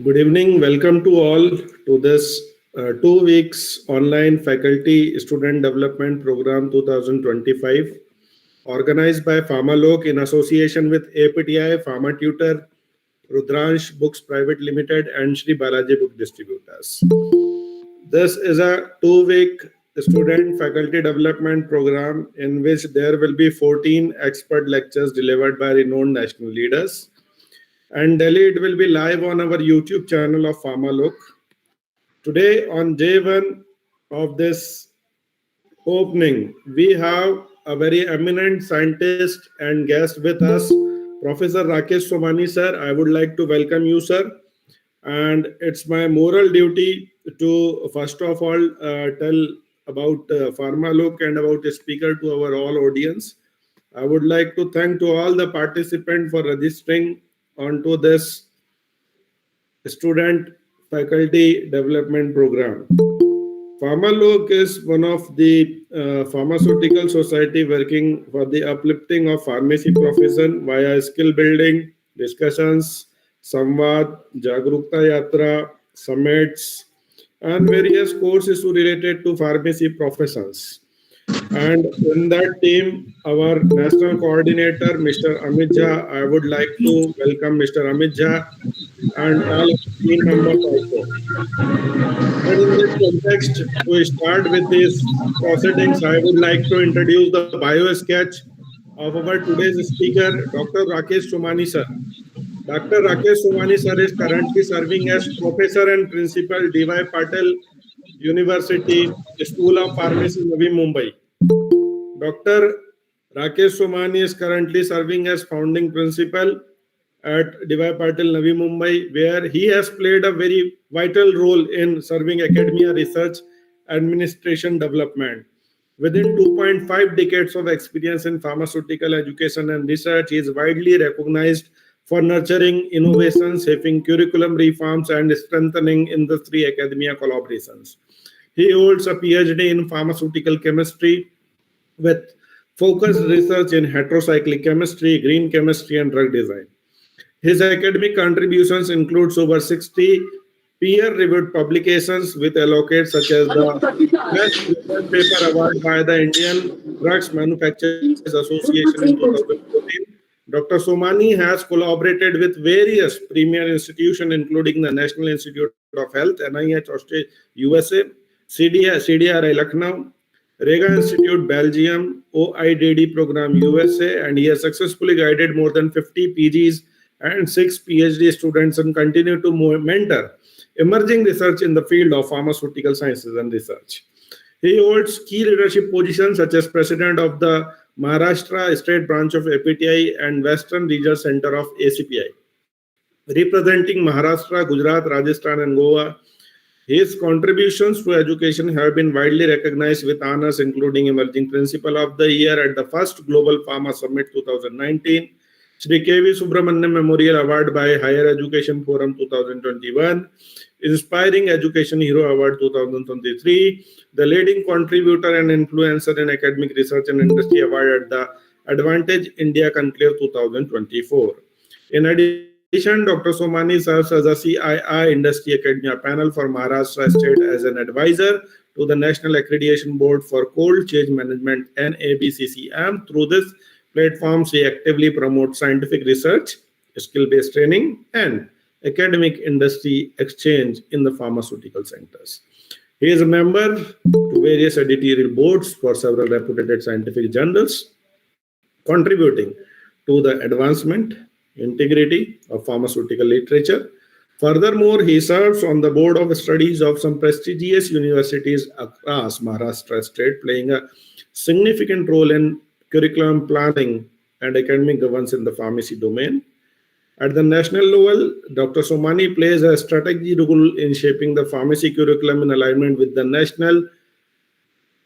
Good evening. Welcome to all to this 2 weeks online faculty student development program 2025 organized by Pharmalok in association with APTI, Pharma Tutor, Rudransh Books Private Limited and Shri Balaji Book Distributors. This is a 2 week student faculty development program in which there will be 14 expert lectures delivered by renowned national leaders. And Delhi, it will be live on our YouTube channel of Pharmalok. Today, on day one of this opening, we have a very eminent scientist and guest with us, Professor Rakesh Somani, sir. I would like to welcome you, sir. And it's my moral duty to, first of all, tell about Pharmalok and about the speaker to our all audience. I would like to thank to all the participants for registering onto this student faculty development program. Pharmalok is one of the pharmaceutical society working for the uplifting of pharmacy profession via skill building, discussions, samvad, jagrukta yatra, summits, and various courses related to pharmacy professions. And in that team, our national coordinator, Mr. Amit Jha, I would like to welcome Mr. Amit Jha and all team members also. And in this context, to start with these proceedings, I would like to introduce the bio sketch of our today's speaker, Dr. Rakesh Somani sir. Dr. Rakesh Somani sir is currently serving as Professor and Principal D.Y. Patel University, School of Pharmacy, Navi Mumbai. Dr. Rakesh Somani is currently serving as founding principal at D.Y. Patil, Navi Mumbai, where he has played a very vital role in serving academia research administration development. Within 2.5 decades of experience in pharmaceutical education and research, he is widely recognized for nurturing innovations, shaping curriculum reforms, and strengthening industry academia collaborations. He holds a PhD in pharmaceutical chemistry with focused research in heterocyclic chemistry, green chemistry, and drug design. His academic contributions includes over 60 peer-reviewed publications with accolades such as the Best Research Paper Award by the Indian Drugs Manufacturers Association in 2014. Dr. Somani has collaborated with various premier institutions, including the National Institute of Health, NIH, USA, CDRI Lucknow, Rega Institute, Belgium, OIDD program, USA, and he has successfully guided more than 50 PGs and 6 PhD students and continue to mentor emerging research in the field of pharmaceutical sciences and research. He holds key leadership positions such as president of the Maharashtra State Branch of APTI and Western Regional Center of ACPI. Representing Maharashtra, Gujarat, Rajasthan, and Goa, his contributions to education have been widely recognized with honors, including Emerging Principal of the Year at the first Global Pharma Summit 2019, Shri K.V. Subramanian Memorial Award by Higher Education Forum 2021, Inspiring Education Hero Award 2023, the leading contributor and influencer in academic research and industry award at the Advantage India Conclave 2024. In addition, Dr. Somani serves as a CII Industry Academia Panel for Maharashtra State as an advisor to the National Accreditation Board for Cold Chain Management NABCCM. Through this platform, he actively promotes scientific research, skill-based training, and academic industry exchange in the pharmaceutical sectors. He is a member to various editorial boards for several reputed scientific journals, contributing to the advancement integrity of pharmaceutical literature. Furthermore, he serves on the board of studies of some prestigious universities across Maharashtra state, playing a significant role in curriculum planning and academic governance in the pharmacy domain. At the national level, Dr. Somani plays a strategic role in shaping the pharmacy curriculum in alignment with the National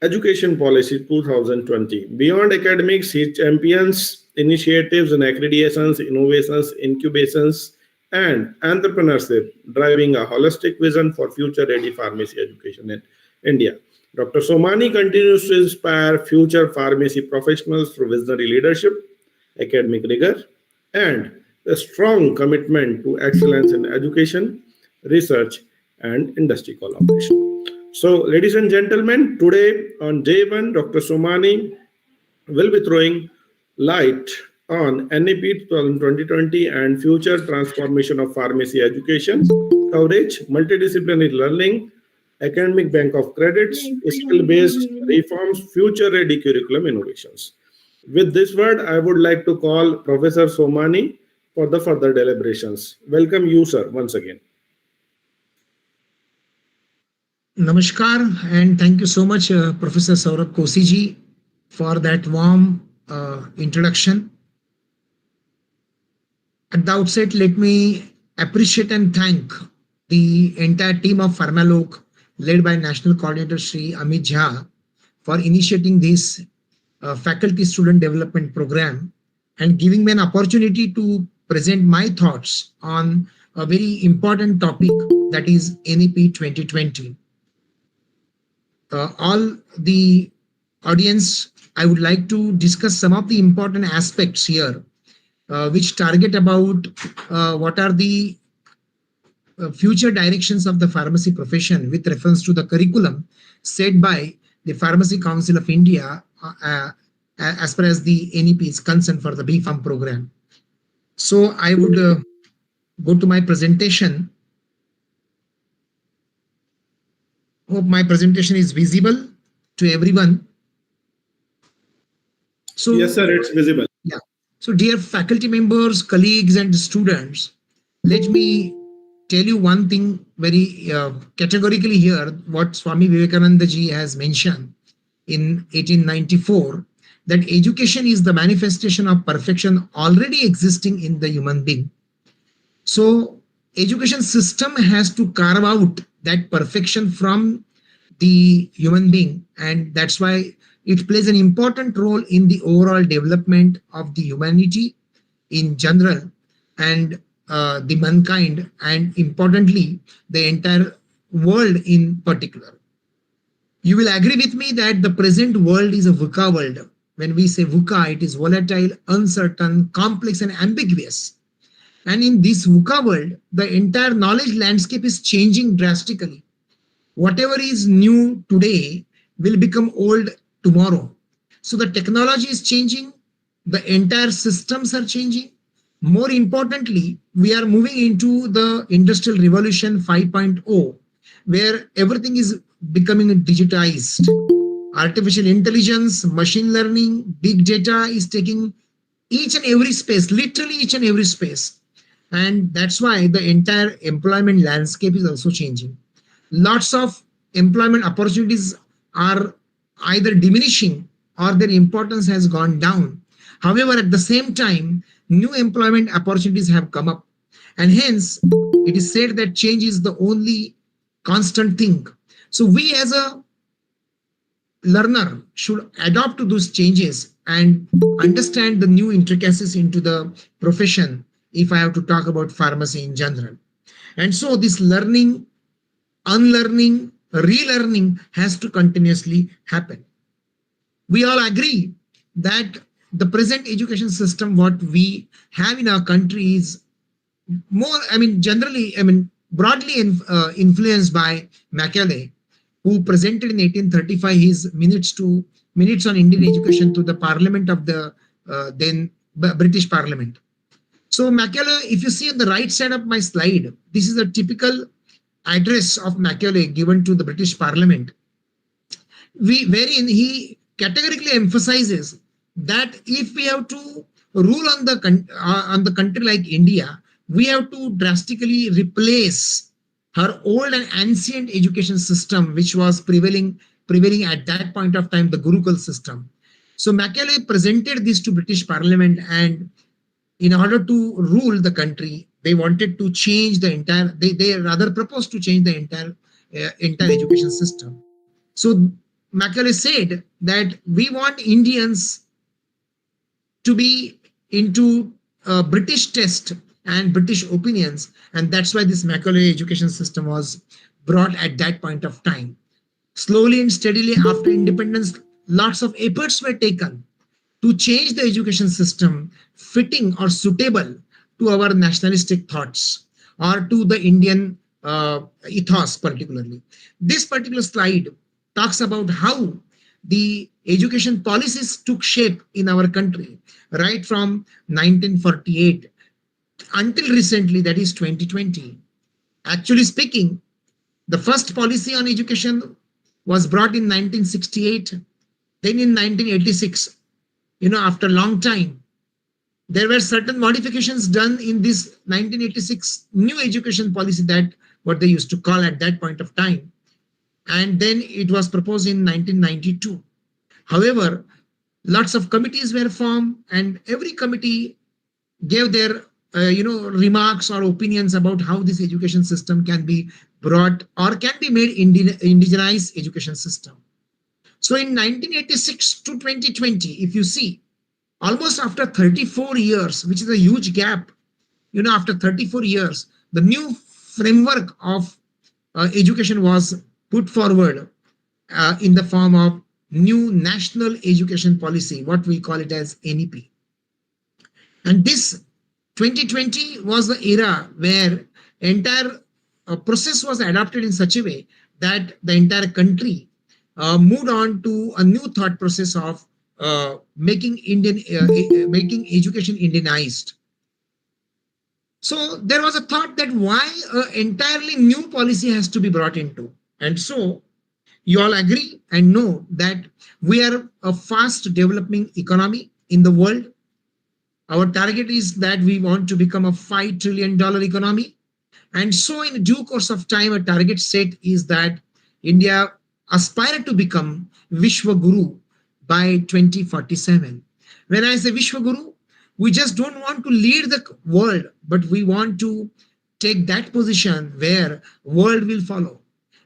Education Policy 2020. Beyond academics, he champions initiatives and accreditations, innovations, incubations, and entrepreneurship, driving a holistic vision for future-ready pharmacy education in India. Dr. Somani continues to inspire future pharmacy professionals through visionary leadership, academic rigor, and a strong commitment to excellence in education research, and industry collaboration. So, ladies and gentlemen, today on J1, Dr. Somani will be throwing light on NEP 2020 and future transformation of pharmacy education, coverage, multidisciplinary learning, academic bank of credits, skill-based reforms, future-ready curriculum innovations. With this word, I would like to call Professor Somani for the further deliberations. Welcome you, sir, once again. Namaskar, and thank you so much, Professor Saurabh Kosiji, for that warm introduction. At the outset, let me appreciate and thank the entire team of Pharmalok, led by National Coordinator Sri Amit Jha, for initiating this faculty student development program and giving me an opportunity to present my thoughts on a very important topic, that is NEP 2020. All the audience, I would like to discuss some of the important aspects here, which target about what are the future directions of the pharmacy profession with reference to the curriculum set by the Pharmacy Council of India as far as the NEP is concerned for the B.Pharm program. So I would go to my presentation. Hope my presentation is visible to everyone. So, yes, sir, it's visible. Yeah. So, dear faculty members, colleagues, and students, let me tell you one thing very categorically here, what Swami Vivekananda ji has mentioned in 1894, that education is the manifestation of perfection already existing in the human being. So, education system has to carve out that perfection from the human being, and that's why it plays an important role in the overall development of the humanity in general, and the mankind, and importantly the entire world in particular. You will agree with me that the present world is a VUCA world. When we say VUCA, it is volatile, uncertain, complex, and ambiguous. And in this VUCA world, the entire knowledge landscape is changing drastically. Whatever is new today will become old tomorrow. So the technology is changing, the entire systems are changing. More importantly, we are moving into the Industrial Revolution 5.0, where everything is becoming digitized. Artificial intelligence, machine learning, big data is taking each and every space, literally each and every space. And that's why the entire employment landscape is also changing. Lots of employment opportunities are either diminishing or their importance has gone down. However, at the same time, new employment opportunities have come up. And hence, it is said that change is the only constant thing. So we as a learner should adapt to those changes and understand the new intricacies into the profession, if I have to talk about pharmacy in general. And so this learning, unlearning, relearning has to continuously happen. We all agree that the present education system, what we have in our country, is more, generally, broadly influenced by Macaulay, who presented in 1835 his minutes on Indian education to the Parliament of the then British Parliament. So Macaulay, if you see on the right side of my slide, this is a typical address of Macaulay given to the British Parliament, wherein he categorically emphasizes that if we have to rule on the country like India, we have to drastically replace her old and ancient education system, which was prevailing at that point of time, the Gurukul system. So Macaulay presented this to British Parliament, and in order to rule the country, they wanted to change the entire, they rather proposed to change the entire education system. So Macaulay said that we want Indians to be into British test and British opinions, and that's why this Macaulay education system was brought at that point of time. Slowly and steadily after independence, lots of efforts were taken to change the education system fitting or suitable to our nationalistic thoughts or to the Indian ethos particularly. This particular slide talks about how the education policies took shape in our country right from 1948 until recently, that is 2020. Actually speaking, the first policy on education was brought in 1968, then in 1986. After a long time, there were certain modifications done in this 1986 new education policy, that what they used to call at that point of time. And then it was proposed in 1992. However, lots of committees were formed, and every committee gave their remarks or opinions about how this education system can be brought or can be made indigenized education system. So in 1986 to 2020, if you see, almost after 34 years, which is a huge gap, after 34 years, the new framework of education was put forward in the form of new national education policy, what we call it as NEP. And this 2020 was the era where entire process was adopted in such a way that the entire country moved on to a new thought process of making making education Indianized. So there was a thought that why an entirely new policy has to be brought into. And so you all agree and know that we are a fast developing economy in the world. Our target is that we want to become a $5 trillion economy. And so in due course of time, a target set is that India aspire to become Vishwa Guru by 2047. When I say Vishwa Guru, we just don't want to lead the world, but we want to take that position where world will follow.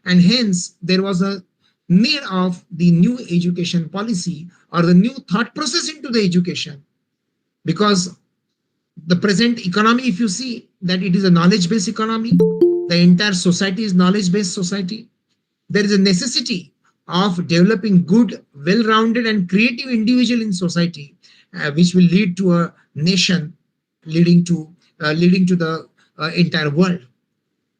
And hence, there was a need of the new education policy or the new thought process into the education. Because the present economy, if you see that it is a knowledge-based economy, the entire society is knowledge-based society. There is a necessity of developing good, well-rounded and creative individual in society, which will lead to a nation, leading to the entire world.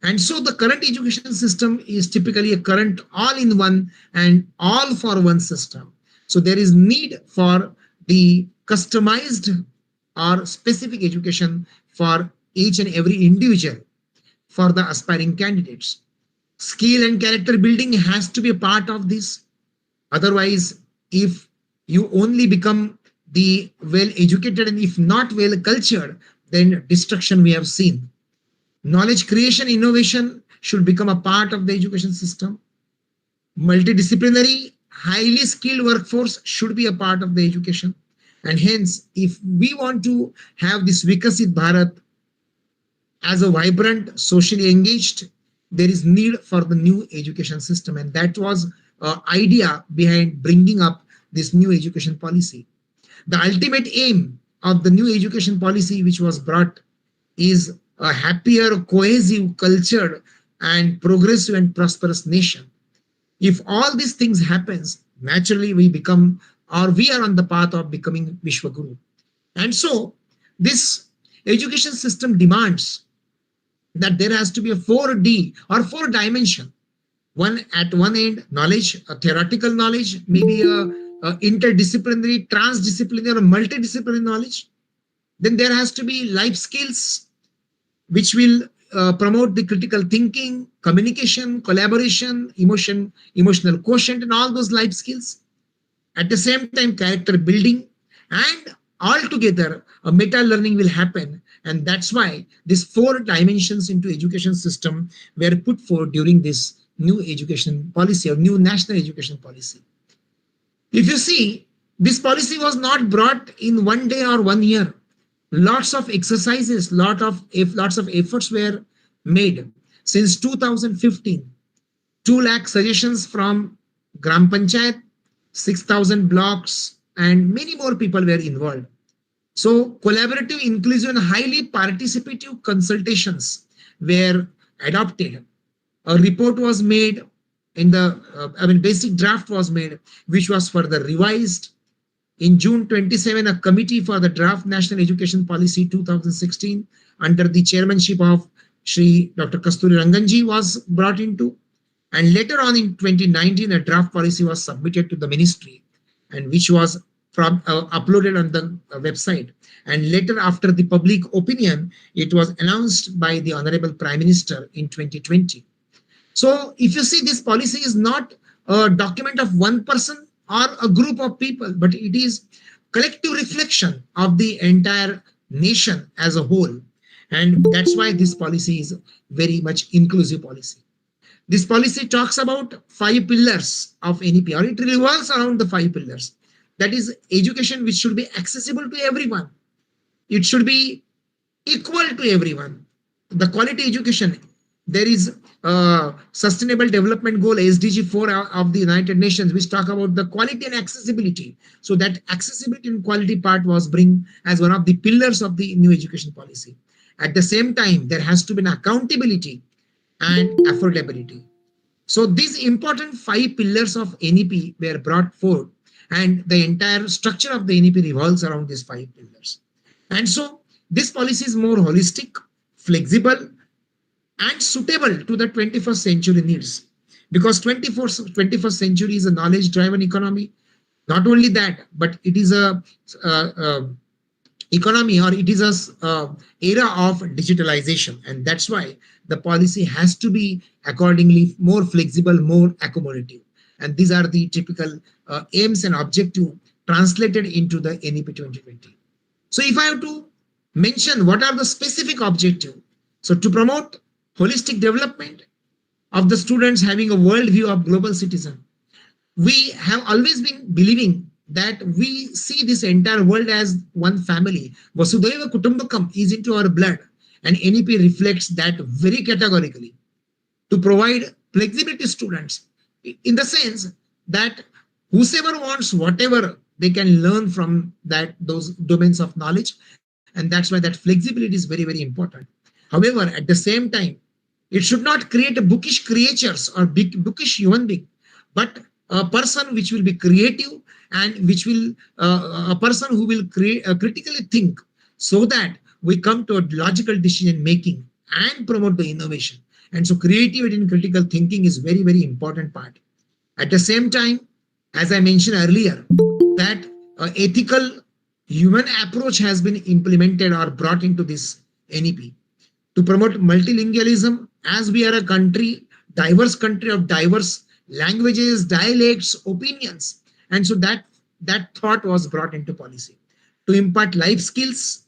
And so the current education system is typically a current all-in-one and all-for-one system. So there is need for the customized or specific education for each and every individual for the aspiring candidates. Skill and character building has to be a part of this. Otherwise, if you only become the well-educated and if not well-cultured, then destruction we have seen. Knowledge creation, innovation should become a part of the education system. Multidisciplinary, highly skilled workforce should be a part of the education. And hence, if we want to have this Vikasit Bharat as a vibrant, socially engaged, there is need for the new education system. And that was an idea behind bringing up this new education policy. The ultimate aim of the new education policy which was brought is a happier, cohesive, cultured, and progressive and prosperous nation. If all these things happens, naturally we become, or we are on the path of becoming Vishwaguru. And so this education system demands that there has to be a 4D or 4 dimension. One at one end, knowledge, a theoretical knowledge, maybe a interdisciplinary, transdisciplinary, or multidisciplinary knowledge. Then there has to be life skills, which will promote the critical thinking, communication, collaboration, emotional quotient, and all those life skills. At the same time, character building, and altogether a meta learning will happen. And that's why these 4 dimensions into education system were put forward during this new education policy or new national education policy. If you see, this policy was not brought in one day or 1 year. Lots of exercises, lots of efforts were made since 2015. 2 lakh suggestions from Gram Panchayat, 6,000 blocks, and many more people were involved. So collaborative, inclusive, and highly participative consultations were adopted. A report was made in the, basic draft was made, which was further revised. In June 27, a committee for the draft National Education Policy 2016 under the chairmanship of Shri Dr. Kasturi Ranganji was brought into. And later on in 2019, a draft policy was submitted to the ministry, and which was uploaded on the website. And later, after the public opinion, it was announced by the Honorable Prime Minister in 2020. So if you see, this policy is not a document of one person or a group of people, but it is collective reflection of the entire nation as a whole. And that's why this policy is very much inclusive policy. This policy talks about 5 pillars of NEP, or it revolves around the 5 pillars. That is education, which should be accessible to everyone. It should be equal to everyone. The quality education, there is Sustainable Development Goal SDG 4 of the United Nations, which talk about the quality and accessibility. So that accessibility and quality part was bring as one of the pillars of the new education policy. At the same time, there has to be an accountability and affordability. So these important 5 pillars of NEP were brought forth, and the entire structure of the NEP revolves around these 5 pillars. And so this policy is more holistic, flexible, and suitable to the 21st century needs. Because 21st century is a knowledge-driven economy. Not only that, but it is a economy, or it is a era of digitalization, and that's why the policy has to be accordingly more flexible, more accommodative. And these are the typical aims and objectives translated into the NEP 2020. So if I have to mention what are the specific objectives, so to promote holistic development of the students having a worldview of global citizen, we have always been believing that we see this entire world as one family. Vasudhaiva Kutumbakam is into our blood, and NEP reflects that very categorically, to provide flexibility to students, in the sense that whosoever wants whatever, they can learn from those domains of knowledge, and that's why that flexibility is very, very important. However, at the same time, it should not create a bookish creatures or bookish human being, but a person which will be creative, and which will a person who will critically think, so that we come to a logical decision making and promote the innovation. And so creativity and critical thinking is very, very important part. At the same time, as I mentioned earlier, that ethical human approach has been implemented or brought into this NEP to promote multilingualism, as we are a diverse country of diverse languages, dialects, opinions. And so that thought was brought into policy. To impart life skills,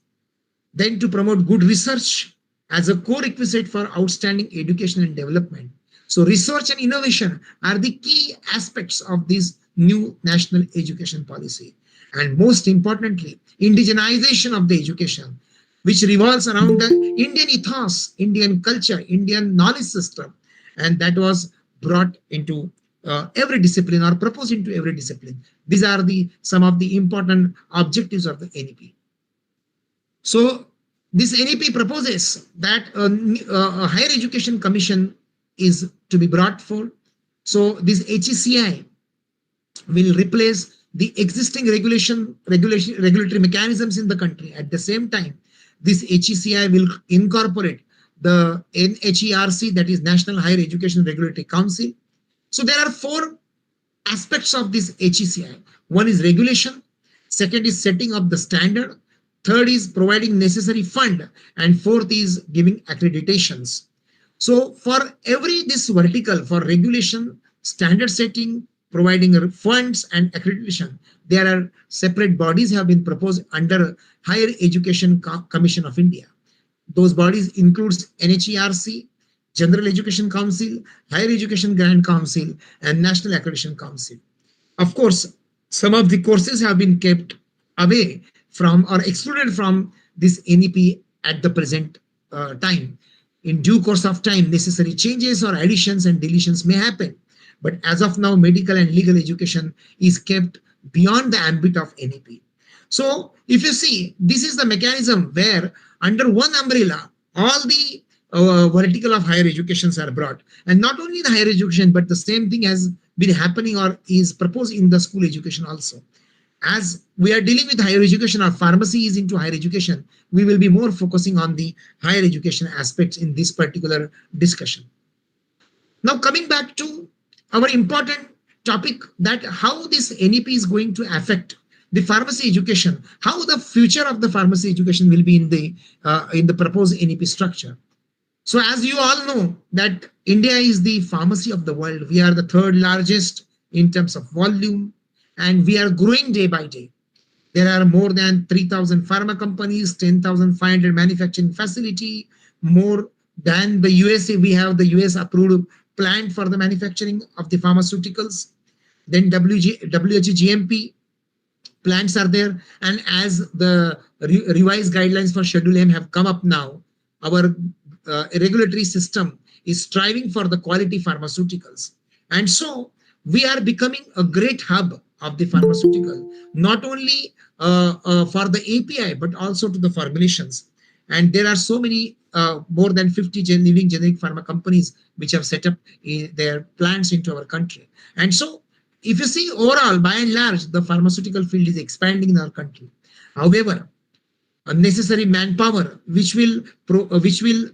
then to promote good research as a core requisite for outstanding education and development. So research and innovation are the key aspects of this new national education policy. And most importantly, indigenization of the education, which revolves around the Indian ethos, Indian culture, Indian knowledge system. And that was brought into every discipline, or proposed into every discipline. These are some of the important objectives of the NEP. So this NEP proposes that a higher education commission is to be brought forth. So this HECI will replace the existing regulatory mechanisms in the country. At the same time, this HECI will incorporate the NHERC, that is National Higher Education Regulatory Council. So there are 4 aspects of this HECI. One is regulation, second is setting up the standard, third is providing necessary fund, and fourth is giving accreditations. So for this vertical, for regulation, standard setting, providing funds and accreditation, there are separate bodies have been proposed under Higher Education Commission of India. Those bodies includes NHERC, General Education Council, Higher Education Grant Council, and National Accreditation Council. Of course, some of the courses have been kept away from or excluded from this NEP at the present time. In due course of time, necessary changes or additions and deletions may happen. But as of now, medical and legal education is kept beyond the ambit of NEP. So if you see, this is the mechanism where under one umbrella, all the vertical of higher educations are brought. And not only the higher education, but the same thing has been happening or is proposed in the school education also. as we are dealing with higher education, or pharmacy is into higher education, we will be more focusing on the higher education aspects in this particular discussion. Now, coming back to our important topic, that how this NEP is going to affect the pharmacy education, how the future of the pharmacy education will be in the proposed NEP structure. So, as you all know, that India is the pharmacy of the world. We are the third largest in terms of volume, and we are growing day by day. There are more than 3,000 pharma companies, 10,500 manufacturing facility, more than the USA. We have the US approved plant for the manufacturing of the pharmaceuticals. Then WHO GMP plants are there. And as the revised guidelines for Schedule M have come up now, our regulatory system is striving for the quality pharmaceuticals. And so we are becoming a great hub of the pharmaceutical, not only for the API, but also to the formulations. And there are so many, more than 50 living generic pharma companies which have set up their plants into our country. And so if you see overall, by and large, the pharmaceutical field is expanding in our country. However, unnecessary manpower which will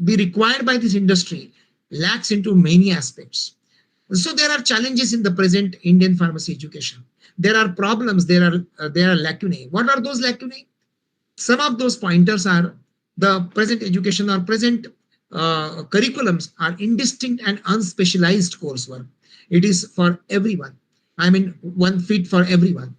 be required by this industry lacks into many aspects. So there are challenges in the present Indian pharmacy education. There are problems, there are lacunae. What are those lacunae? Some of those pointers are the present education or present curriculums are indistinct and unspecialized coursework. It is for everyone. I mean, one fit for everyone.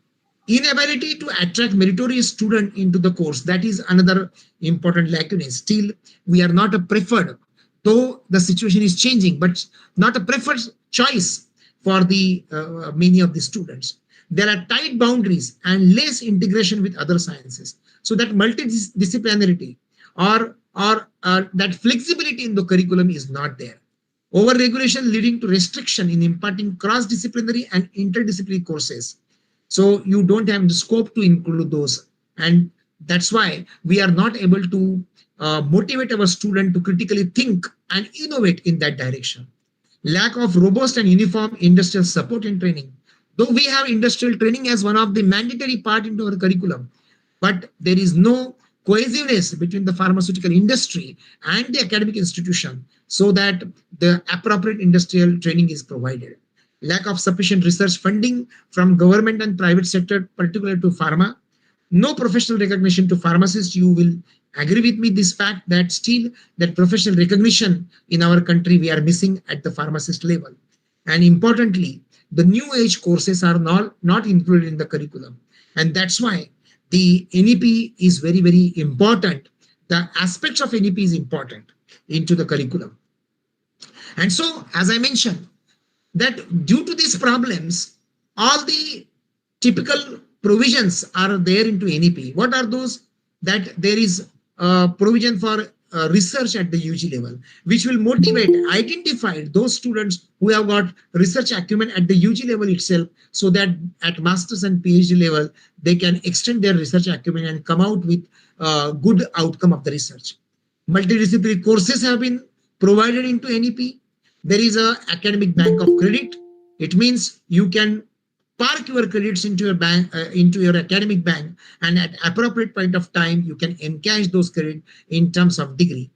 Inability to attract meritorious student into the course, that is another important lacuna. Still, we are not a preferred, though the situation is changing, but not a preferred choice for the many of the students. There are tight boundaries and less integration with other sciences. So that multidisciplinarity or that flexibility in the curriculum is not there. Over-regulation leading to restriction in imparting cross-disciplinary and interdisciplinary courses. So you don't have the scope to include those. And that's why we are not able to motivate our student to critically think and innovate in that direction. Lack of robust and uniform industrial support and training. Though we have industrial training as one of the mandatory part into our curriculum, but there is no cohesiveness between the pharmaceutical industry and the academic institution so that the appropriate industrial training is provided. Lack of sufficient research funding from government and private sector, particularly to pharma. No professional recognition to pharmacists. You will agree with me this fact that still that professional recognition in our country we are missing at the pharmacist level. And importantly, the new age courses are not included in the curriculum. And that's why the NEP is very, very important. The aspects of NEP is important into the curriculum. And so, as I mentioned, that due to these problems, all the typical provisions are there into NEP. What are those? That there is provision for research at the UG level, which will motivate, identify those students who have got research acumen at the UG level itself, so that at master's and PhD level, they can extend their research acumen and come out with good outcome of the research. Multidisciplinary courses have been provided into NEP. There is a academic bank of credit. It means you can park your credits into your bank, into your academic bank, and at appropriate point of time, you can encash those credits in terms of degree.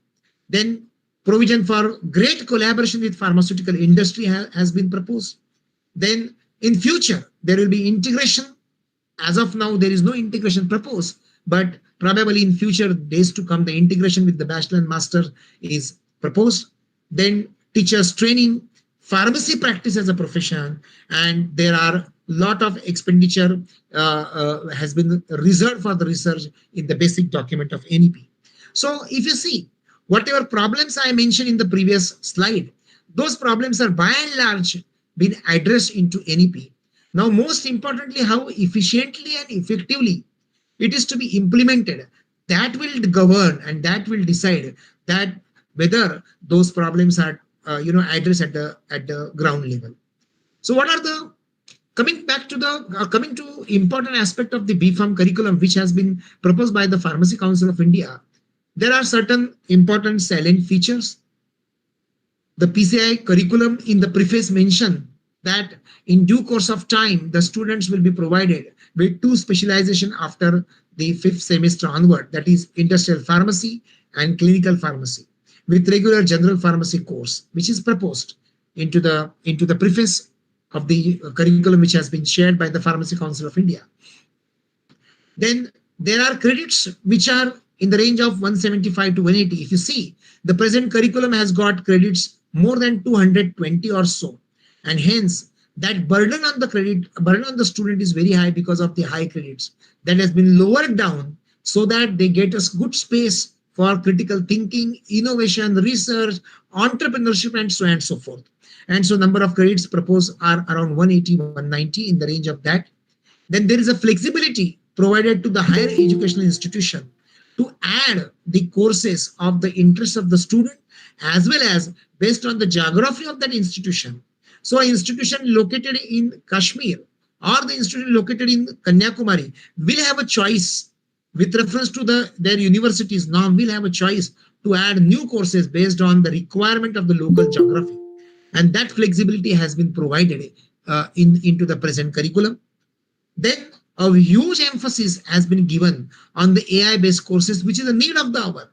Then provision for great collaboration with pharmaceutical industry has been proposed. Then in future, there will be integration. As of now, there is no integration proposed, but probably in future days to come, the integration with the bachelor and master is proposed. Then teachers training, pharmacy practice as a profession, and there are lot of expenditure has been reserved for the research in the basic document of NEP. So if you see, whatever problems I mentioned in the previous slide, those problems are by and large been addressed into NEP. Now, most importantly, how efficiently and effectively it is to be implemented, that will govern and that will decide that whether those problems are addressed at the ground level. So what are the coming to important aspect of the BPharm curriculum, which has been proposed by the Pharmacy Council of India? There are certain important salient features. The PCI curriculum in the preface mention that in due course of time, the students will be provided with 2 specialization after the 5th semester onward, that is industrial pharmacy and clinical pharmacy, with regular general pharmacy course, which is proposed into the preface of the curriculum which has been shared by the Pharmacy Council of India. Then there are credits which are in the range of 175 to 180. If you see, the present curriculum has got credits more than 220 or so, and hence that burden on the student is very high because of the high credits. That has been lowered down so that they get a good space for critical thinking, innovation, research, entrepreneurship, and so on and so forth. And so number of credits proposed are around 180, 190, in the range of that. Then there is a flexibility provided to the higher educational institution to add the courses of the interest of the student, as well as based on the geography of that institution. So an institution located in Kashmir or the institution located in Kanyakumari will have a choice with reference to their universities. Now will have a choice to add new courses based on the requirement of the local geography. And that flexibility has been provided into the present curriculum. Then a huge emphasis has been given on the AI-based courses, which is a need of the hour.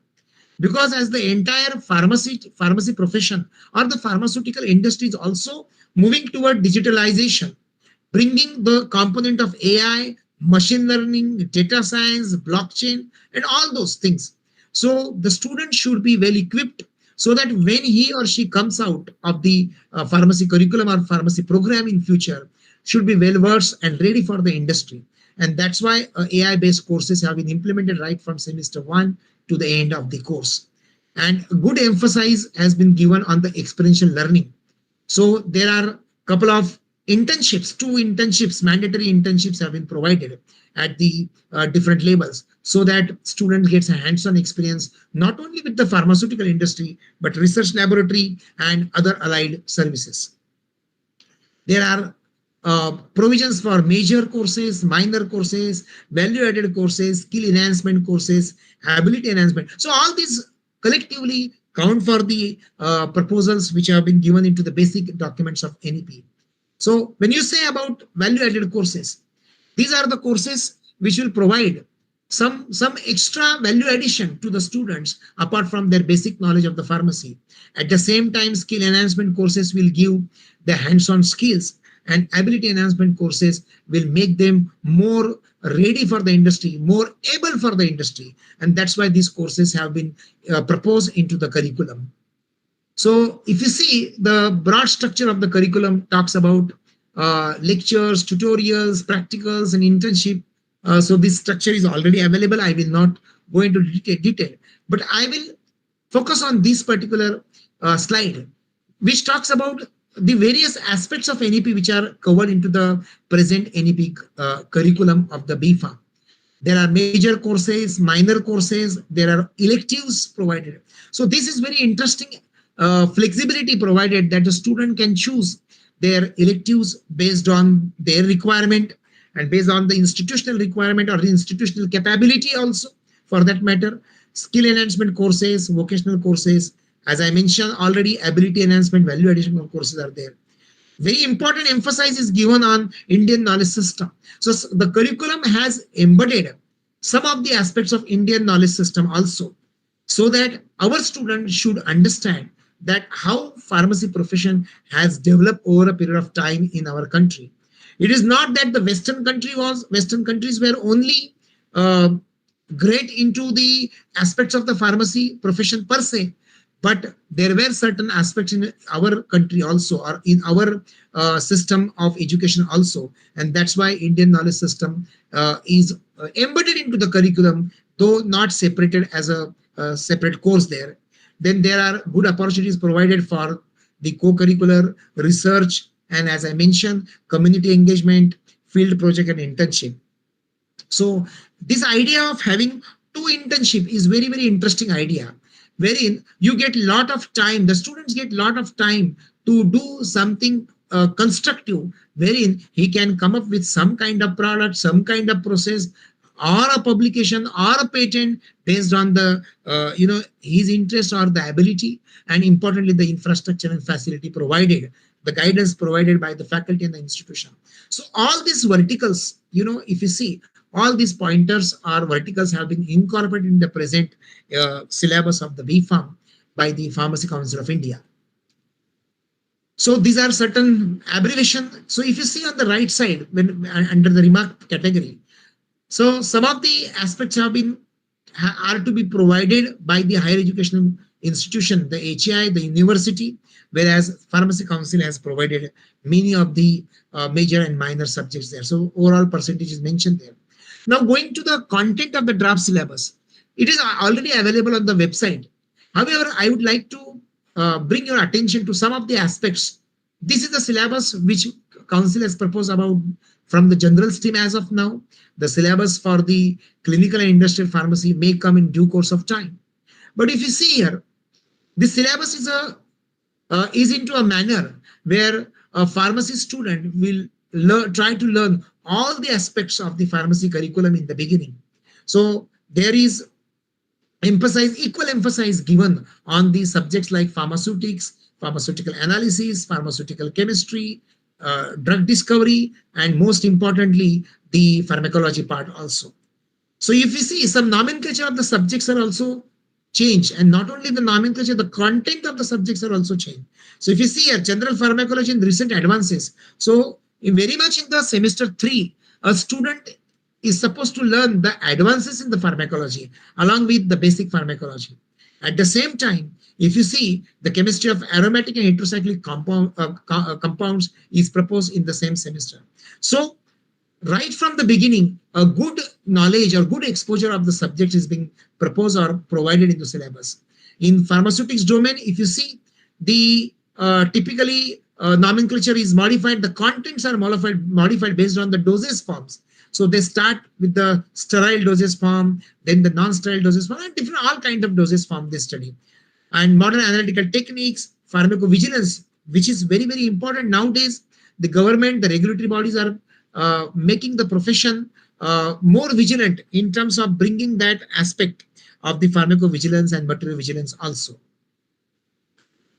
Because as the entire pharmacy profession or the pharmaceutical industry is also moving toward digitalization, bringing the component of AI, machine learning, data science, blockchain, and all those things. So the student should be well equipped so that when he or she comes out of the pharmacy curriculum or pharmacy program in future, should be well versed and ready for the industry. And that's why AI-based courses have been implemented right from semester 1 to the end of the course. And good emphasis has been given on the experiential learning. So there are a couple of internships, 2 internships, mandatory internships have been provided at the different levels so that students gets a hands-on experience, not only with the pharmaceutical industry, but research laboratory and other allied services. There are provisions for major courses, minor courses, value-added courses, skill enhancement courses, ability enhancement. So all these collectively count for the proposals which have been given into the basic documents of NEP. So when you say about value-added courses, these are the courses which will provide some extra value addition to the students apart from their basic knowledge of the pharmacy. At the same time, skill enhancement courses will give the hands-on skills, and ability enhancement courses will make them more ready for the industry, more able for the industry. And that's why these courses have been proposed into the curriculum. So if you see, the broad structure of the curriculum talks about lectures, tutorials, practicals, and internship. So this structure is already available. I will not go into detail, but I will focus on this particular slide, which talks about the various aspects of NEP which are covered into the present NEP curriculum of the BPharm. There are major courses, minor courses, there are electives provided. So this is very interesting flexibility provided that the student can choose their electives based on their requirement and based on the institutional requirement or the institutional capability also, for that matter. Skill enhancement courses, vocational courses, as I mentioned already, ability enhancement, value addition courses are there. Very important emphasis is given on Indian knowledge system. So the curriculum has embedded some of the aspects of Indian knowledge system also, so that our students should understand that how pharmacy profession has developed over a period of time in our country. It is not that the Western countries were only great into the aspects of the pharmacy profession per se, but there were certain aspects in our country also, or in our system of education also. And that's why Indian knowledge system is embedded into the curriculum, though not separated as a separate course there. Then there are good opportunities provided for the co-curricular research, and as I mentioned, community engagement, field project, and internship. So this idea of having 2 internship is very, very interesting idea, wherein you get a lot of time, the students get a lot of time to do something constructive, wherein he can come up with some kind of product, some kind of process, or a publication or a patent based on the his interest or the ability, and importantly the infrastructure and facility provided the guidance provided by the faculty and the institution. So all these verticals, if you see, all these pointers or verticals have been incorporated in the present syllabus of the BPharm by the Pharmacy Council of India. So these are certain abbreviation. So if you see on the right side, when under the remark category, so some of the aspects are to be provided by the higher educational institution, the HI, the university, whereas Pharmacy Council has provided many of the major and minor subjects there. So overall percentage is mentioned there. Now going to the content of the draft syllabus, it is already available on the website. However, I would like to bring your attention to some of the aspects. This is the syllabus which Council has proposed about from the general stream as of now. The syllabus for the clinical and industrial pharmacy may come in due course of time. But if you see here, the syllabus is into a manner where a pharmacy student will try to learn all the aspects of the pharmacy curriculum in the beginning. So there is equal emphasis given on the subjects like pharmaceutics, pharmaceutical analysis, pharmaceutical chemistry, drug discovery, and most importantly, the pharmacology part also. So if you see, some nomenclature of the subjects are also changed, and not only the nomenclature, the content of the subjects are also changed. So if you see here, general pharmacology in recent advances. So very much in the semester 3, a student is supposed to learn the advances in the pharmacology along with the basic pharmacology. At the same time, if you see, the chemistry of aromatic and heterocyclic compounds is proposed in the same semester. So right from the beginning, a good knowledge or good exposure of the subject is being proposed or provided in the syllabus. In pharmaceutics domain, if you see, the typically nomenclature is modified, the contents are modified based on the dosage forms. So they start with the sterile dosage form, then the non-sterile dosage form, and different all kinds of dosage form they study. And modern analytical techniques, pharmacovigilance, which is very, very important nowadays. The government, the regulatory bodies are making the profession more vigilant in terms of bringing that aspect of the pharmacovigilance and material vigilance also.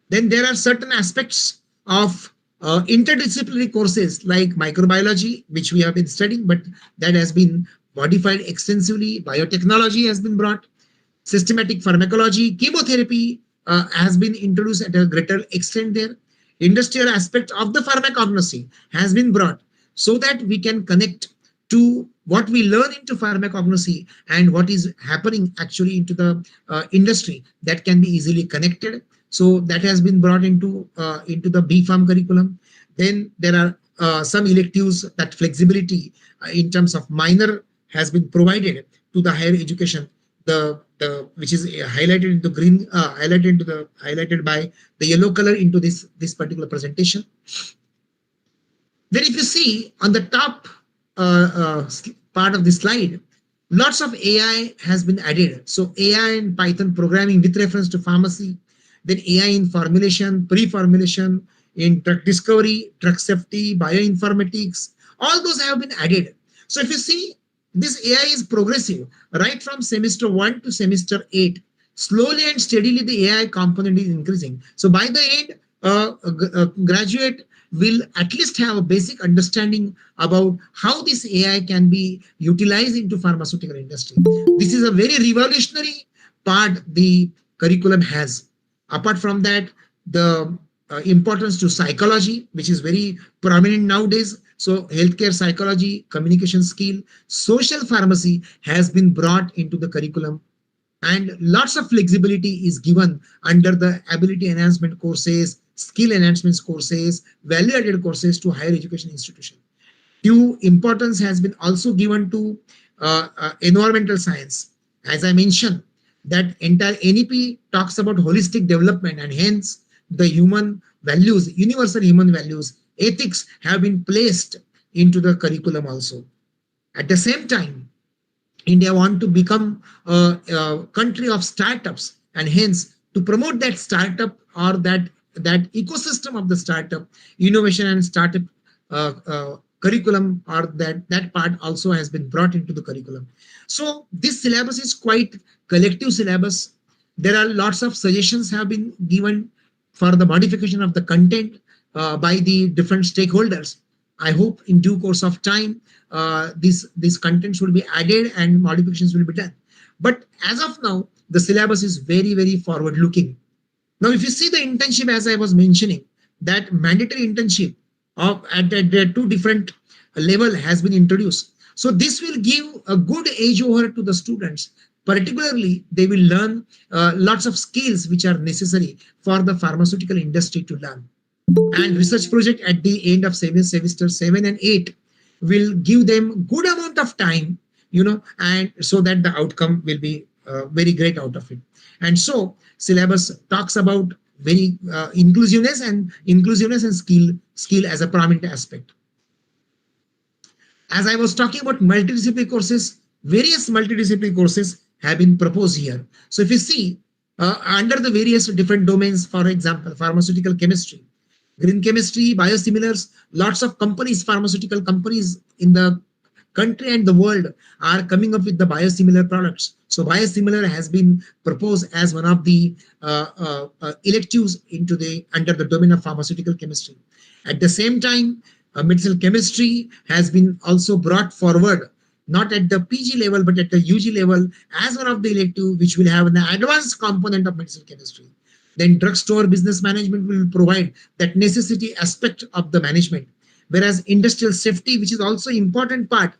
Then there are certain aspects of interdisciplinary courses like microbiology, which we have been studying, but that has been modified extensively. Biotechnology has been brought. Systematic pharmacology, chemotherapy has been introduced at a greater extent there. Industrial aspect of the pharmacognosy has been brought so that we can connect to what we learn into pharmacognosy and what is happening actually into the industry, that can be easily connected. So that has been brought into the BPharm curriculum. Then there are some electives, that flexibility in terms of minor has been provided to the higher education, which is highlighted into green, highlighted by the yellow color into this particular presentation. Then if you see on the top part of the slide, lots of AI has been added. So AI in Python programming with reference to pharmacy, then AI in formulation, pre-formulation, in drug discovery, drug safety, bioinformatics, all those have been added. So if you see, this AI is progressive right from semester 1 to semester 8. Slowly and steadily, the AI component is increasing. So by the end, a graduate will at least have a basic understanding about how this AI can be utilized into pharmaceutical industry. This is a very revolutionary part the curriculum has. Apart from that, the importance to psychology, which is very prominent nowadays. So healthcare psychology, communication skill, social pharmacy has been brought into the curriculum, and lots of flexibility is given under the ability enhancement courses, skill enhancement courses, value-added courses to higher education institution. Due importance has been also given to environmental science. As I mentioned, that entire NEP talks about holistic development, and hence the human values, universal human values, ethics have been placed into the curriculum also. At the same time, India want to become a country of startups, and hence to promote that startup or that ecosystem of the startup, innovation and startup curriculum, or that part also has been brought into the curriculum. So this syllabus is quite collective syllabus. There are lots of suggestions have been given for the modification of the content. by the different stakeholders. I hope in due course of time, these contents will be added and modifications will be done. But as of now, the syllabus is very, very forward looking. Now, if you see the internship, as I was mentioning, that mandatory internship at the two different level has been introduced. So this will give a good edge over to the students. Particularly, they will learn lots of skills which are necessary for the pharmaceutical industry to learn. And research project at the end of semester 7 and 8 will give them good amount of time, and so that the outcome will be very great out of it. And so syllabus talks about very inclusiveness and skill as a prominent aspect. As I was talking about multidisciplinary courses, various multidisciplinary courses have been proposed here. So if you see under the various different domains, for example, pharmaceutical chemistry, green chemistry, biosimilars, lots of companies, pharmaceutical companies in the country and the world are coming up with the biosimilar products. So biosimilar has been proposed as one of the electives under the domain of pharmaceutical chemistry. At the same time, medicinal chemistry has been also brought forward, not at the PG level, but at the UG level as one of the elective, which will have an advanced component of medicinal chemistry. Then drugstore business management will provide that necessity aspect of the management. Whereas industrial safety, which is also important part,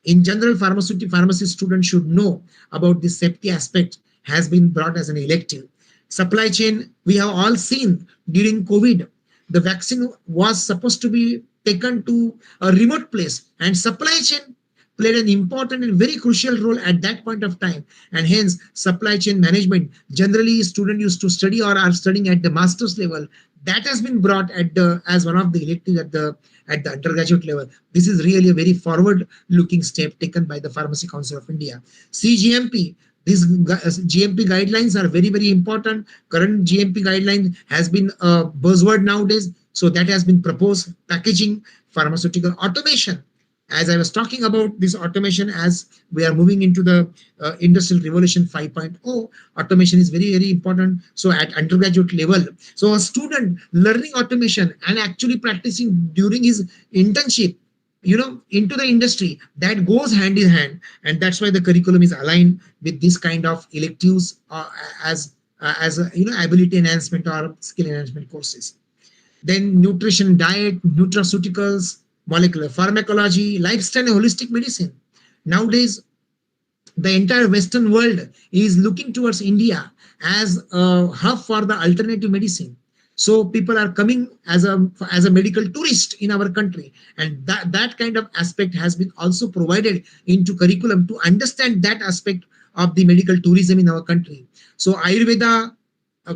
in general, pharmacy students should know about the safety aspect, has been brought as an elective. Supply chain, we have all seen during COVID, the vaccine was supposed to be taken to a remote place, and supply chain played an important and very crucial role at that point of time. And hence, supply chain management, generally students used to study or are studying at the master's level, that has been brought as one of the electives at the undergraduate level. This is really a very forward-looking step taken by the Pharmacy Council of India. CGMP, these GMP guidelines are very, very important. Current GMP guideline has been a buzzword nowadays. So that has been proposed. Packaging, pharmaceutical automation. As I was talking about this automation, as we are moving into the industrial revolution 5.0, automation is very, very important. So at undergraduate level, so a student learning automation and actually practicing during his internship, into the industry, that goes hand in hand. And that's why the curriculum is aligned with this kind of electives as ability enhancement or skill enhancement courses. Then nutrition, diet, nutraceuticals, molecular pharmacology, lifestyle and holistic medicine. Nowadays, the entire Western world is looking towards India as a hub for the alternative medicine. So people are coming as a medical tourist in our country, and that kind of aspect has been also provided into curriculum to understand that aspect of the medical tourism in our country. So Ayurveda,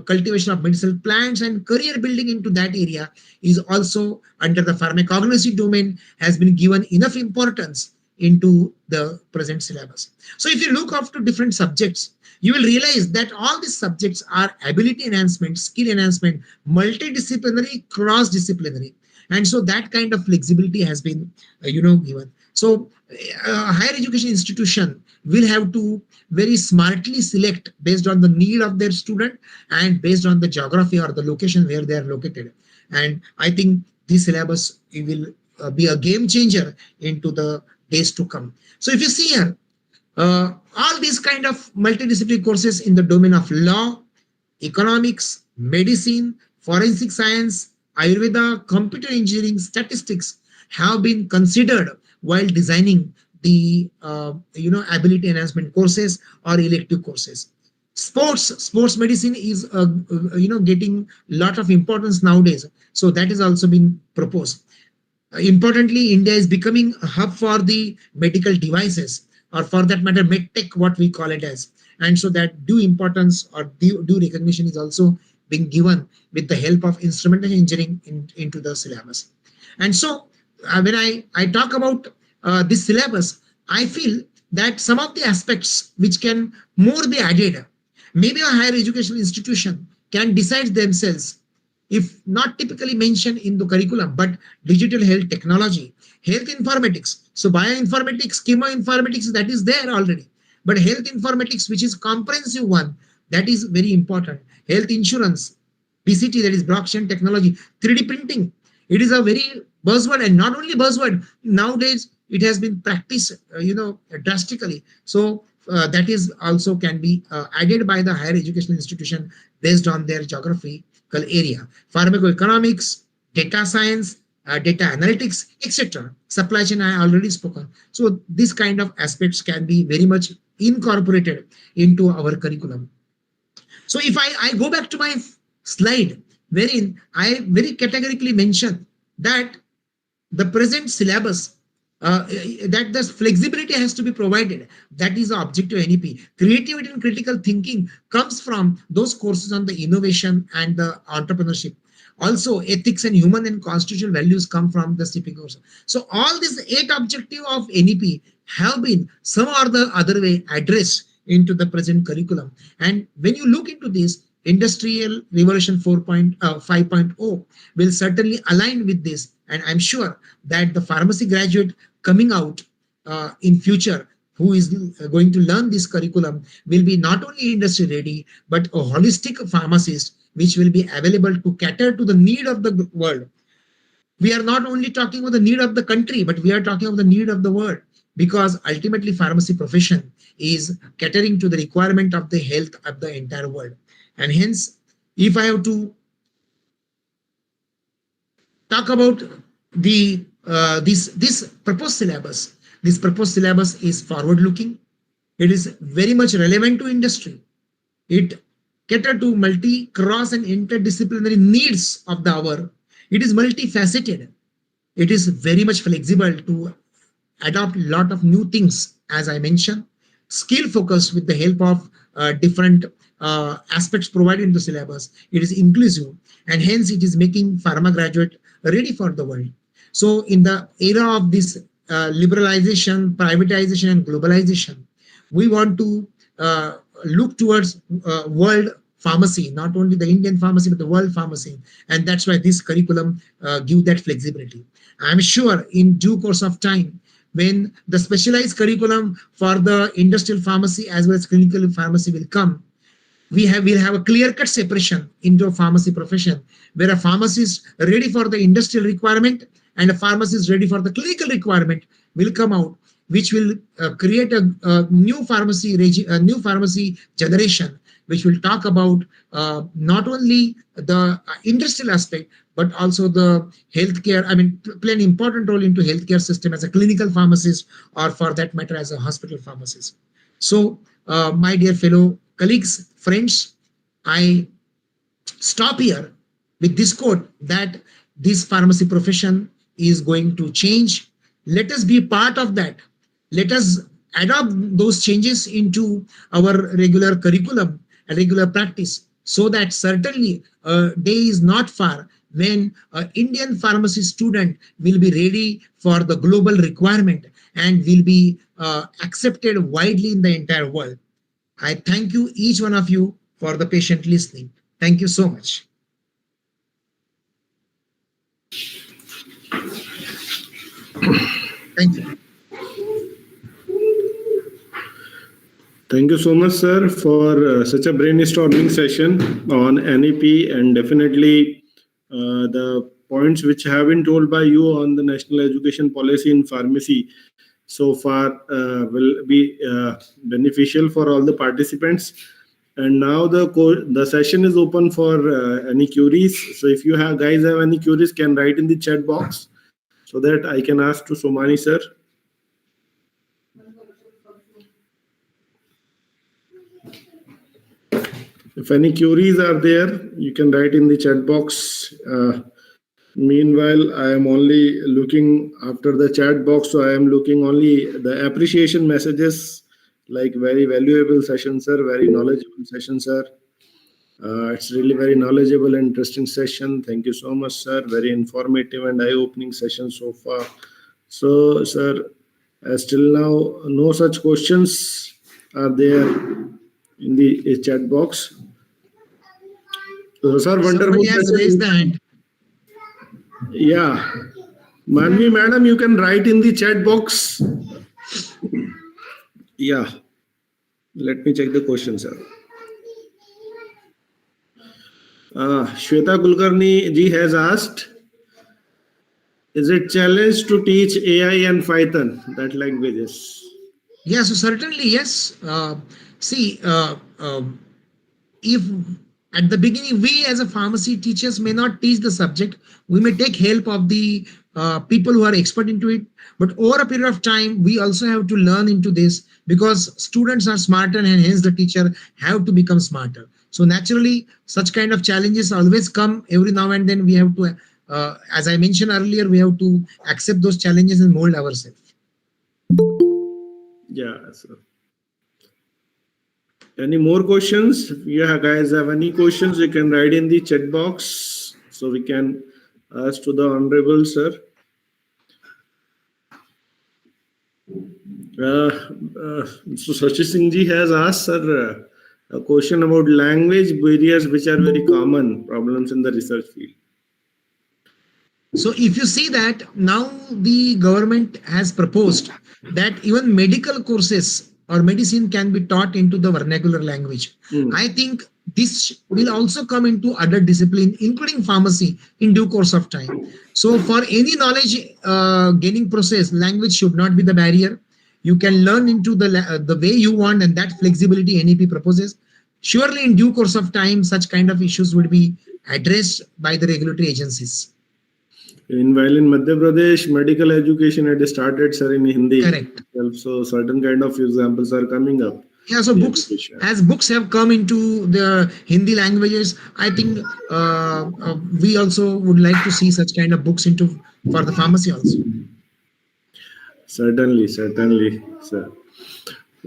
cultivation of medicinal plants and career building into that area is also under the pharmacognosy domain, has been given enough importance into the present syllabus. So if you look after different subjects, you will realize that all these subjects are ability enhancement, skill enhancement, multidisciplinary, cross-disciplinary. And so that kind of flexibility has been, given. So higher education institution will have to very smartly select based on the need of their student and based on the geography or the location where they are located. And I think this syllabus will be a game changer into the days to come. So if you see here, all these kind of multidisciplinary courses in the domain of law, economics, medicine, forensic science, Ayurveda, computer engineering, statistics have been considered while designing the ability enhancement courses or elective courses. Sports medicine is getting a lot of importance nowadays. So that has also been proposed. Importantly, India is becoming a hub for the medical devices, or for that matter, medtech, what we call it as. And so that due importance or due recognition is also being given with the help of instrumental engineering into the syllabus. And so when I talk about this syllabus, I feel that some of the aspects which can more be added, maybe a higher educational institution can decide themselves, if not typically mentioned in the curriculum, but digital health technology, health informatics. So bioinformatics, chemoinformatics, that is there already. But health informatics, which is comprehensive one, that is very important. Health insurance, BCT, that is blockchain technology, 3D printing. It is a very buzzword, and not only buzzword. Nowadays, it has been practiced, drastically. So that is also can be added by the higher educational institution based on their geographical area. Pharmacoeconomics, data science, data analytics, etc. Supply chain I already spoken. So this kind of aspects can be very much incorporated into our curriculum. So if I go back to my slide, wherein I very categorically mention that the present syllabus, that the flexibility has to be provided. That is the objective NEP. Creativity and critical thinking comes from those courses on the innovation and the entrepreneurship. Also, ethics and human and constitutional values come from the CP course. So all these 8 objectives of NEP have been some or the other way addressed into the present curriculum. And when you look into this, Industrial Revolution 4.5.0 will certainly align with this. And I'm sure that the pharmacy graduate coming out in future who is going to learn this curriculum will be not only industry ready, but a holistic pharmacist, which will be available to cater to the need of the world. We are not only talking about the need of the country, but we are talking about the need of the world, because ultimately pharmacy profession is catering to the requirement of the health of the entire world. And hence, if I have to talk about the this proposed syllabus, this proposed syllabus is forward looking. It is very much relevant to industry. It cater to multi, cross and interdisciplinary needs of the hour. It is multifaceted. It is very much flexible to adopt a lot of new things, as I mentioned, skill focused with the help of different aspects provided in the syllabus. It is inclusive, and hence it is making pharma graduate ready for the world. So in the era of this liberalization, privatization and globalization, we want to look towards world pharmacy, not only the Indian pharmacy, but the world pharmacy. And that's why this curriculum give that flexibility. I'm sure in due course of time, when the specialized curriculum for the industrial pharmacy as well as clinical pharmacy will come, we'll have a clear-cut separation into a pharmacy profession, where a pharmacist ready for the industrial requirement and a pharmacist ready for the clinical requirement will come out, which will create a new pharmacy generation, which will talk about not only the industrial aspect, but also the healthcare. I mean, play an important role into healthcare system as a clinical pharmacist, or for that matter, as a hospital pharmacist. So, my dear fellow colleagues, friends, I stop here with this quote that this pharmacy profession is going to change. Let us be part of that. Let us adopt those changes into our regular curriculum and regular practice, so that certainly a day is not far when an Indian pharmacy student will be ready for the global requirement and will be accepted widely in the entire world. I thank you, each one of you, for the patient listening. Thank you so much. Thank you. Thank you so much, sir, for such a brainstorming session on NEP, and definitely the points which have been told by you on the national education policy in pharmacy so far will be beneficial for all the participants. And now the session is open for any queries. So if you guys have any queries, can write in the chat box so that I can ask to Somani sir. If any queries are there, you can write in the chat box. Meanwhile, I am only looking after the chat box, so I am looking only the appreciation messages, like very valuable session, sir, very knowledgeable session, sir. It's really very knowledgeable and interesting session. Thank you so much, sir. Very informative and eye-opening session so far. So, sir, still now, no such questions are there in the chat box. So, sir, wonderful. Somebody has raised the hand. Yeah. Manvi madam, you can write in the chat box. Yeah. Let me check the question, sir. Shweta Kulkarni ji has asked, Is it challenge to teach AI and Python, that languages? Yeah, so certainly, yes. See, if at the beginning we as a pharmacy teachers may not teach the subject, we may take help of the people who are expert into it, but over a period of time we also have to learn into this, because students are smarter and hence the teacher have to become smarter. So naturally such kind of challenges always come every now and then. We have to as I mentioned earlier, we have to accept those challenges and mold ourselves. Yeah, sir. Any more questions? If you guys have any questions, you can write in the chat box so we can ask to the honorable sir. So Sachi Singh ji has asked sir a question about language barriers which are very common problems in the research field. So if you see that now the government has proposed that even medical courses or medicine can be taught into the vernacular language. I think this will also come into other discipline, including pharmacy, in due course of time. So for any knowledge gaining process, language should not be the barrier. You can learn into the way you want, and that flexibility NEP proposes. Surely in due course of time, such kind of issues would be addressed by the regulatory agencies. While in Madhya Pradesh, medical education had started, sir, in Hindi. Correct. So certain kind of examples are coming up. Yeah, so books, as books have come into the Hindi languages, I think we also would like to see such kind of books into for the pharmacy also. Certainly, sir. So,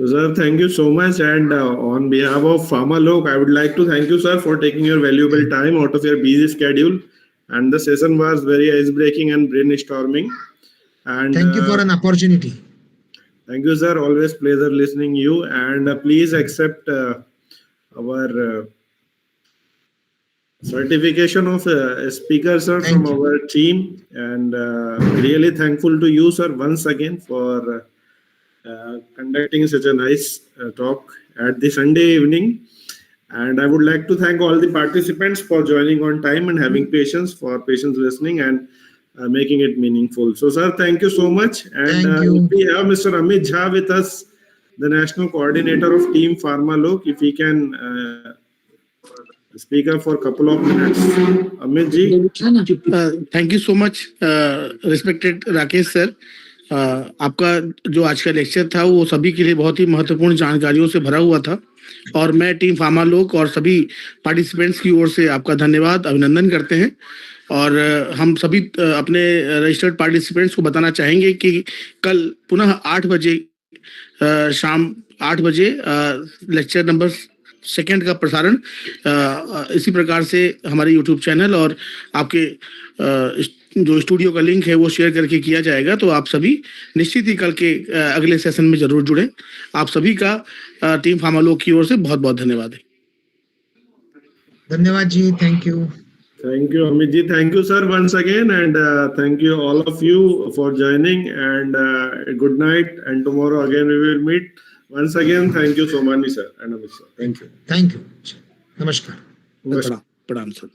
sir, thank you so much. And on behalf of Pharmalok, I would like to thank you, sir, for taking your valuable time out of your busy schedule. And the session was very ice-breaking and brainstorming. And thank you for an opportunity. Thank you, sir. Always pleasure listening you. And please accept our certification of speaker, sir, from our team. And really thankful to you, sir, once again for conducting such a nice talk at the Sunday evening. And I would like to thank all the participants for joining on time and having patience listening and making it meaningful. So, sir, thank you so much. And we have Mr. Amit Jha with us, the National Coordinator of Team Pharmalok. If he can speak up for a couple of minutes. Amit ji. Thank you so much, respected Rakesh sir. आपका जो आज का lecture था वो सभी के लिए बहुत ही महत्वपूर्ण जानकारियों से भरा हुआ था और मैं टीम फार्मालोक और सभी पार्टिसिपेंट्स की ओर से आपका धन्यवाद अभिनंदन करते हैं और हम सभी अपने रजिस्टर्ड पार्टिसिपेंट्स को बताना चाहेंगे कि कल पुनः 8 बजे शाम 8 बजे लेक्चर नंबर 2 का प्रसारण इसी प्रकार से हमारे यूट्यूब चैनल और आपके जो स्टूडियो का लिंक है वो शेयर करके किया जाएगा। तो आप सभी निश्चित ही कल के अगले सेशन में जरूर जुड़ें। आप सभी का टीम फार्मालोक की ओर से बहुत बहुत धन्यवाद है। धन्यवाद ji, thank you Amit ji, thank you sir once again, and thank you all of you for joining, and good night, and tomorrow again we will meet. Once again, thank you so much sir and Amit sir. Thank you. Namaskar. प्रणाम sir.